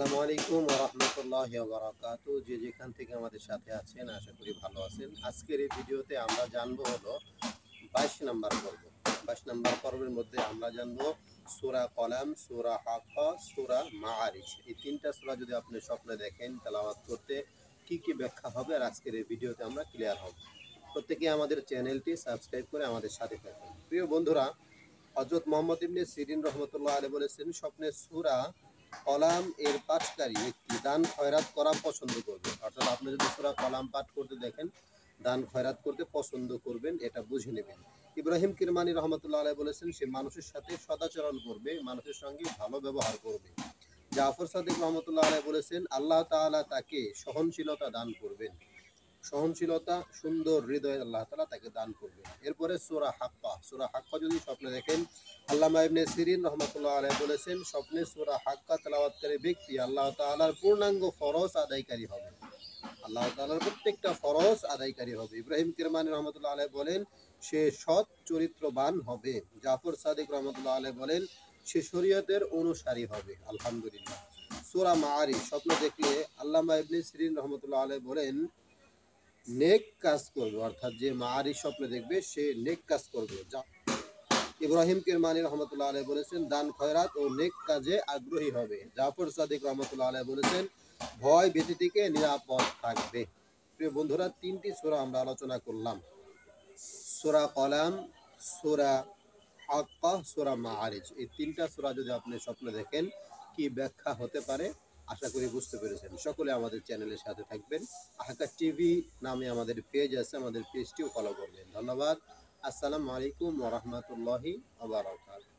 আসসালামু আলাইকুম ওয়া রাহমাতুল্লাহি ওয়া বারাকাতুহু। যে যেখান থেকে আমাদের সাথে আছেন আশা করি ভালো আছেন। আজকের এই ভিডিওতে আমরা জানবো হলো 22 নাম্বার পর্ব। 22 নাম্বার পর্বের মধ্যে আমরা জানবো সূরা কলাম, সূরা হাক্কা, সূরা মাআরিজ। এই তিনটা সূরা যদি আপনি স্বপ্নে দেখেন তেলাওয়াত করতে কি কি ব্যাখ্যা হবে, আর আজকের এই ভিডিওতে আমরা ক্লিয়ার হব। প্রত্যেকেই আমাদের চ্যানেলটি সাবস্ক্রাইব করে আমাদের সাথে থাকুন। প্রিয় বন্ধুরা, হযরত মুহাম্মদ ইবনে সিরিন রাহমাতুল্লাহ আলাইহি বলেছেন, স্বপ্নে সূরা কলাম এর পাঠকারী ব্যক্তি দান খয়রাত করা পছন্দ করবে। অর্থাৎ আপনি যদি সূরা কলাম পাঠ করতে দেখেন, দান খয়রাত করতে পছন্দ করবেন, এটা বুঝে নেবেন। ইব্রাহিম কিরমানি রহমতুল্লাহ আলাইহি বলেছেন, সে মানুষের সাথে সদাচরণ করবে, মানুষের সঙ্গে ভালো ব্যবহার করবে। জাফর সাদিক রহমতুল্লাহ আলাইহি বলেছেন, আল্লাহ তাআলা তাকে সহনশীলতা দান করবেন। সহনশীলতা, সুন্দর হৃদয় আল্লাহ তাআলা তাকে দান করবেন। এরপরে সূরা হাক্কা। সূরা হাক্কা যদি স্বপ্নে দেখেন, আল্লামা ইবনে সিরিন রাহমাতুল্লাহ আলাইহি বলেছেন, স্বপ্নে সূরা হাক্কা তেলাওয়াতকারী ব্যক্তি আল্লাহ তাআলার পূর্ণাঙ্গ ফরজ আদায়কারী হবে। আল্লাহ তাআলার প্রত্যেকটা ফরজ আদায়কারী হবে। ইব্রাহিম কিরমানি রহমতুল্লাহ আলাইহি বলেন, সে সৎ চরিত্রবান হবে। জাফর সাদিক রহমতুল্লাহ আলাইহি বলেন, সে শরীয়তের অনুসারী হবে। আলহামদুলিল্লাহ। সূরা মাআরিজ স্বপ্ন দেখলে আল্লামা ইবনে সিরিন রহমতুল্লাহ আলাইহি বলেন, নেক কাজ করবে। অর্থাৎ যে মাআরিজ স্বপ্নে দেখবে সে নেক কাজ করবে। ইব্রাহিম কিরমানি রহমতুল্লাহ আলাইহি বলেছেন, দান খয়রাত ও নেক কাজে আগ্রহী হবে। জাফর সাদিক রহমতুল্লাহ আলাইহি বলেছেন, ভয় ভীতি থেকে নিরাপদ থাকবে। প্রিয় বন্ধুরা, তিনটি সূরা আমরা আলোচনা করলাম: সূরা কলাম, সূরা হাক্কা, সূরা মাআরিজ। এই তিনটা সূরা যদি আপনি স্বপ্নে দেখেন কি ব্যাখ্যা হতে পারে, আশা করি বুঝতে পেরেছেন। সকলে আমাদের চ্যানেলের সাথে থাকবেন। আহকার টিভি নামে আমাদের পেজ আছে, আমাদের পেজটিও ফলো করবেন। ধন্যবাদ। আসসালামু আলাইকুম ওয়া রাহমাতুল্লাহি ওয়া বারাকাতুহু।